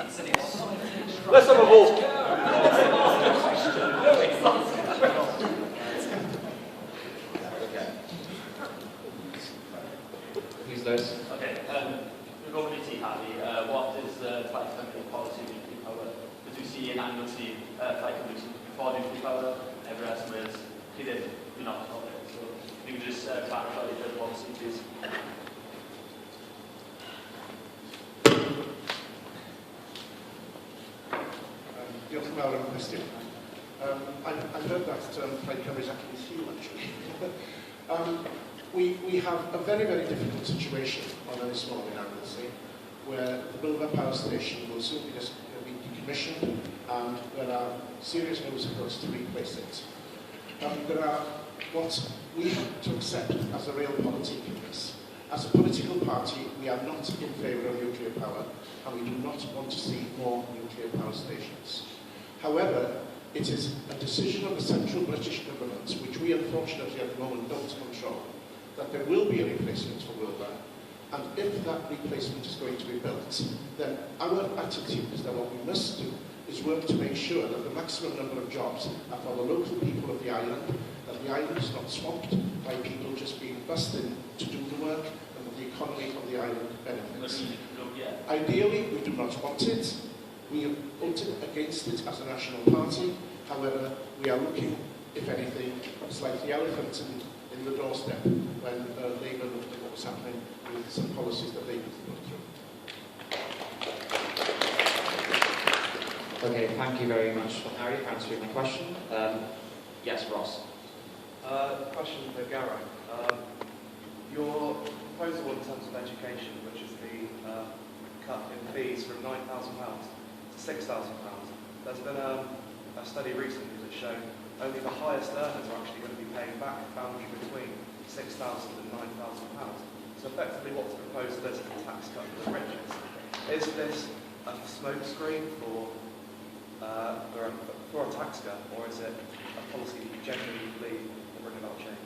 Let's have a vote. Who's those? Okay, we've already seen Harvey. What is the flight company policy with nuclear power? As we see in and you'll see flight companies before nuclear power, everyone else was either do not stop it. So if you can just clarify the policy, please. Diolch yn fawr am y cwestiwn. I've heard that flight cover is actually few, actually. We have a very, very difficult situation on this morning, Anglesey, where the Bilba power station will soon be decommissioned and there are serious moves afoot to replace it. There are what we have to accept as a real politic in this. As a political party, we are not in favour of nuclear power and we do not want to see more nuclear power stations. However, it is a decision of the central British government, which we unfortunately at the moment don't control, that there will be a replacement for Wilbur, and if that replacement is going to be built, then our attitude is that what we must do is work to make sure that the maximum number of jobs are for the local people of the island, that the island is not swamped by people just being bussed in to do the work, and that the economy of the island benefits. Ideally, we do not want it. We have voted against it as a national party. However, we are looking, if anything, it's like the elephant in the doorstep when Labour looked at what was happening with some policies that they put through. Okay, thank you very much, Harry, for answering my question. Yes, Ross. Question for Gareth. Your proposal in terms of education, which is the cut in fees from £9,000 to £6,000, there's been a study recently that showed only the highest earners are actually going to be paying back the boundary between £6,000 and £9,000. So effectively what's proposed is a tax cut for the richest. Is this a smokescreen for a tax cut, or is it a policy that you genuinely believe will bring about change?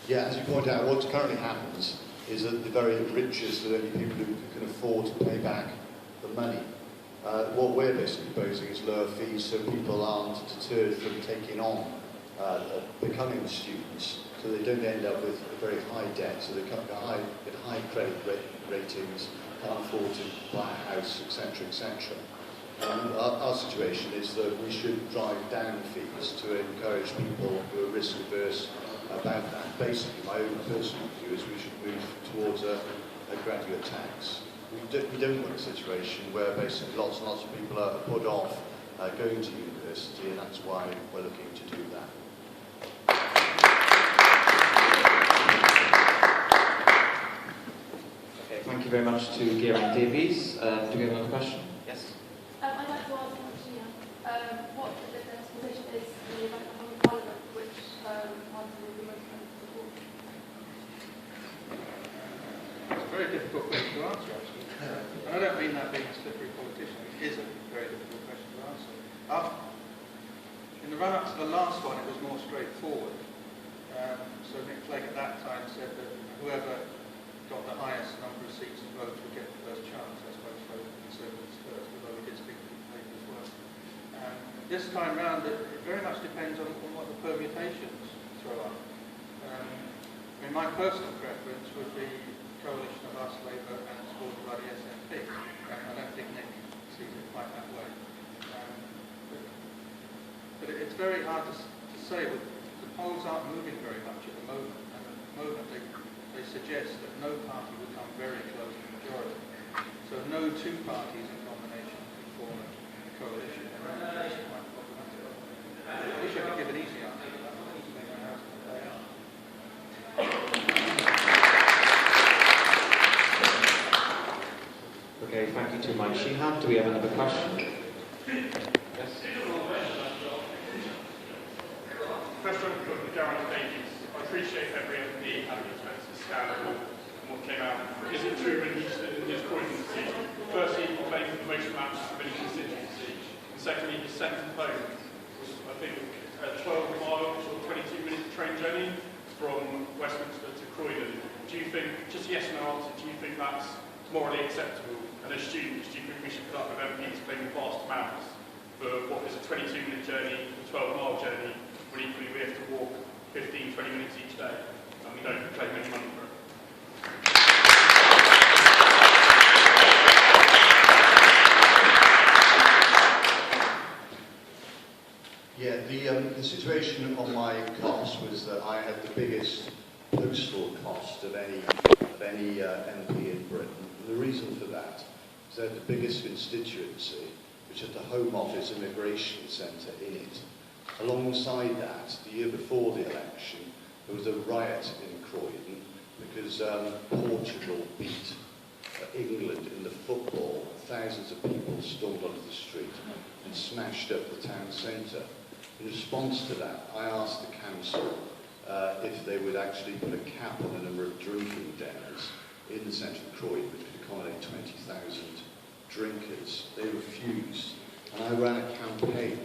Yeah, as you point out, what currently happens is that the very richest are the only people who can afford to pay back the money. What we're basically proposing is lower fees so people aren't deterred from taking on becoming students, so they don't end up with a very high debt, so they can't get high credit ratings, can't afford to buy a house, etc., etc. Our situation is that we should drive down fees to encourage people who are risk averse about that. Basically, my own personal view is we should move towards a graduate tax. We don't want a situation where basically lots and lots of people are put off going to university, and that's why we're looking to do that. Okay, thank you very much to Geraint Davies. Do we have another question? Yes. I'd like to ask what the position is in the event of Parliament, which party will be most likely to support? It's a very difficult question to answer, actually. And I don't mean that being a slippery politician. It is a very difficult question to answer. In the run-up to the last one, it was more straightforward. So Nick Clegg at that time said that whoever got the highest number of seats and votes would get the first chance. That's why it's voted Conservatives first, although we did speak to the paper as well. This time round, it very much depends on what the permutations throw up. I mean, my personal preference would be coalition of us, Labour, and supported by the SNP. I don't think Nick sees it quite that way. But it's very hard to say. The polls aren't moving very much at the moment. And at the moment, they suggest that no party will come very close to the majority. So no two parties in combination can form a coalition. And that's quite problematic. I wish I could give an easy answer to that. Okay, thank you to Mike Sheehan. Do we have another question? Yes. Question from Geraint Davies. I appreciate every MP having expensive scandal and what came out. Is it true when he stood in his presidency? Firstly, he claimed the most maps of any constituency. And secondly, his second home was, I think, a 12 miles or 22-minute train journey from Westminster to Croydon. think, just a yes or no answer, do you think that's morally acceptable? And as students, do you think we should put up with MPs claiming vast amounts for what is a 22-minute journey, a 12-mile journey, when equally we have to walk 15, 20 minutes each day, and we don't claim any money for it? Yeah, the situation on my cost was that I had the biggest postal cost of any MP in Britain. And the reason for that is I had the biggest constituency, which had the Home Office Immigration Centre in it. Alongside that, the year before the election, there was a riot in Croydon because Portugal beat England in the football. Thousands of people stormed onto the street and smashed up the town centre. In response to that, I asked the council if they would actually put a cap on the number of drinking dens in the centre of Croydon, which could accommodate 20,000 drinkers. They refused, and I ran a campaign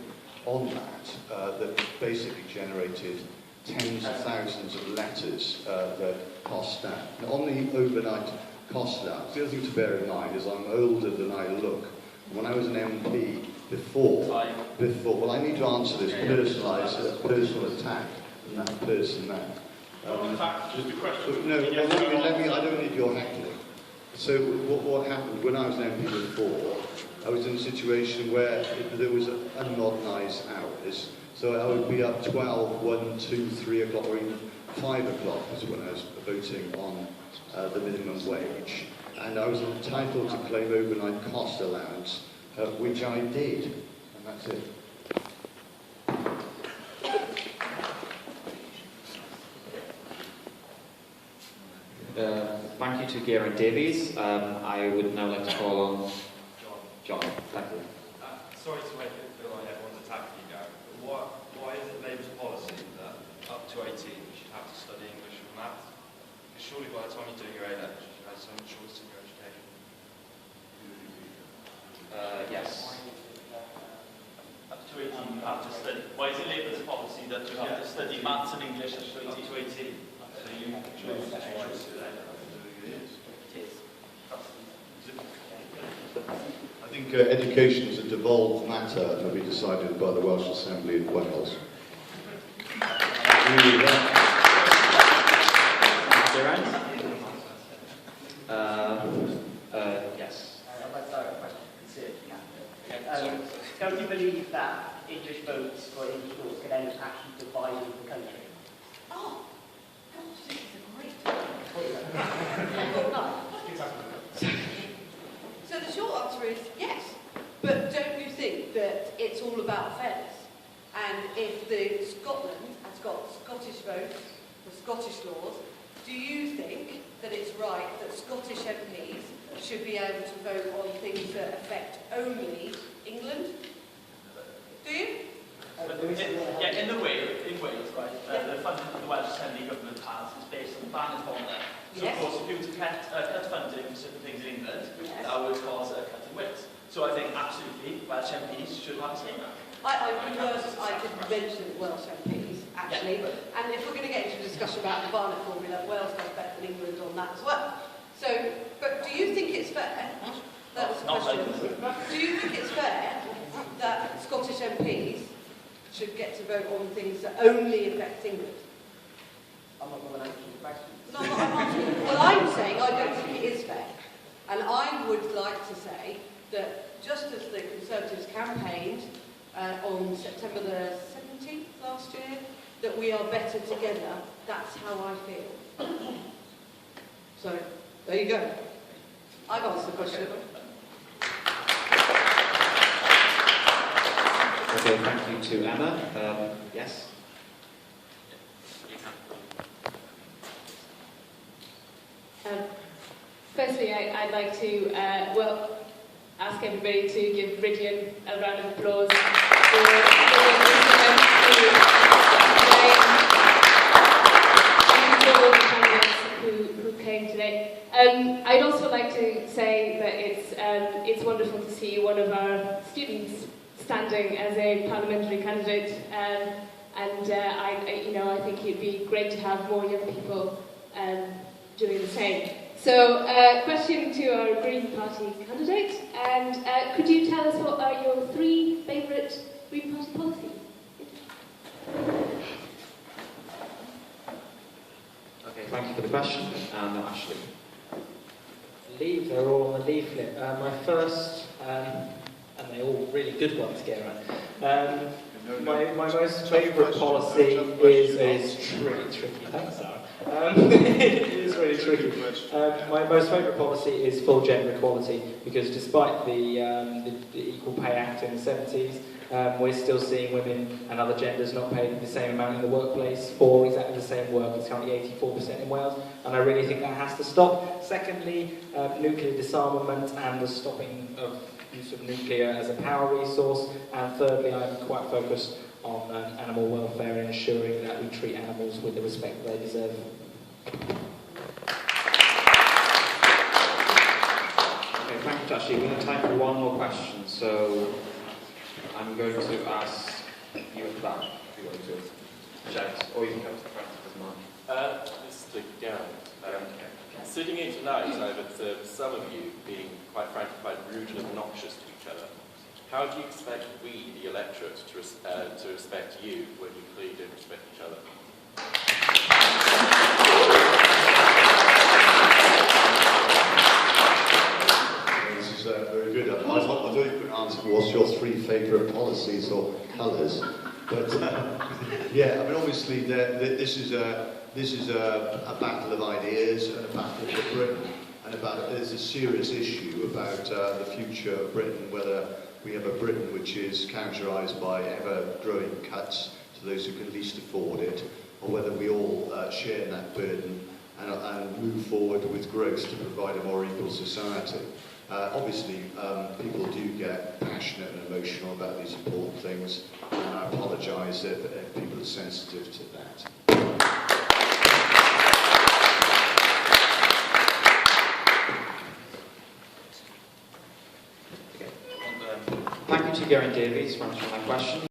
on that that basically generated tens of thousands of letters that cost down. Now, on the overnight cost down, the other thing to bear in mind is I'm older than I look. When I was an MP before, well, I need to answer this personalised personal attack from that person there. Just a question. No, well, let me, I don't need your heckling. So what happened, when I was an MP before, I was in a situation where there was unmodernised hours, so I would be up 12, 1, 2, 3 o'clock, or even 5 o'clock was when I was voting on the minimum wage. And I was entitled to claim overnight cost allowance, which I did, and that's it. Thank you to Geraint Davies. I would now like to call on John. Thank you. Sorry to make it feel like everyone's attacking you, Gary, but why is it Labour's policy that up to 18 you should have to study English and maths? Because surely by the time you're doing your A-levels, you should have so much choice in your education. Yes. Up to 18 you have to study. Why is it Labour's policy that you have to study maths and English up to 18? Up to 18. So you choose to choose it. I think education is a devolved matter and will be decided by the Welsh Assembly in Wales. Yes. I'd like to start a question. Don't you believe that English votes for English schools could end up actually dividing the country? Oh, gosh, this is a great topic. So the short answer is yes, but don't you think that it's all about fairness? And if Scotland has got Scottish votes for Scottish laws, do you think that it's right that Scottish MPs should be able to vote on things that affect only England? Do you? In Wales, right, the funding that the Welsh Assembly government has is based on the Banner formula. So Yes. of course, if you were to cut funding for certain things in England, Yes. that would cause a cut in Wales. So I think absolutely Welsh MPs should have a say in that. I could mention Welsh MPs, actually, and if we're going to get into a discussion about the Barnett formula, Wales does better than England on that as well. So, but do you think it's fair? That was the question. Do you think it's fair that Scottish MPs should get to vote on things that only affect England? I'm not going to answer the question. No, I'm not asking. Well, I'm saying I don't think it is fair. And I would like to say that just as the Conservatives campaigned on September the 17th last year, that we are better together, that's how I feel. So, there you go. I've answered the question. Okay, thank you to Emma. Yes? Firstly, I'd like to ask everybody to give Rhydian a round of applause for all the candidates who came today. I'd also like to say that it's wonderful to see one of our students standing as a parliamentary candidate, and I think it'd be great to have more young people doing the same. So, question to our Green Party candidate, and could you tell us what are your 3 favourite Green Party policies? Okay, thank you for the question. And Ashley. I believe they're all on the leaflet. My first, and they're all really good ones, Geraint. My most favourite policy is really tricky. Thanks, Sarah. It is really tricky. My most favourite policy is full gender equality, because despite the Equal Pay Act in the 70s, we're still seeing women and other genders not paid the same amount in the workplace for exactly the same work. It's currently 84% in Wales, and I really think that has to stop. Secondly, nuclear disarmament and the stopping of use of nuclear as a power resource. And thirdly, I'm quite focused on animal welfare and ensuring that we treat animals with the respect they deserve. Okay, thank you, Ashley. We have time for one more question, so I'm going to ask you at the back if you want to shout, or you can come to the front as well. Mr. Geraint, sitting here tonight, I've observed some of you being, quite frankly, quite rude and obnoxious to each other. How do you expect we, the electorate, to respect you when you clearly don't respect each other? This is very good. I thought you could answer what's your 3 favourite policies or colours. But yeah, I mean, obviously this is a battle of ideas and a battle for Britain, and there's a serious issue about the future of Britain, whether we have a Britain which is characterised by ever-growing cuts to those who can least afford it, or whether we all share in that burden and move forward with growth to provide a more equal society. Obviously, people do get passionate and emotional about these important things, and I apologise if people are sensitive to that. Thank you to Geraint Davies for answering my question.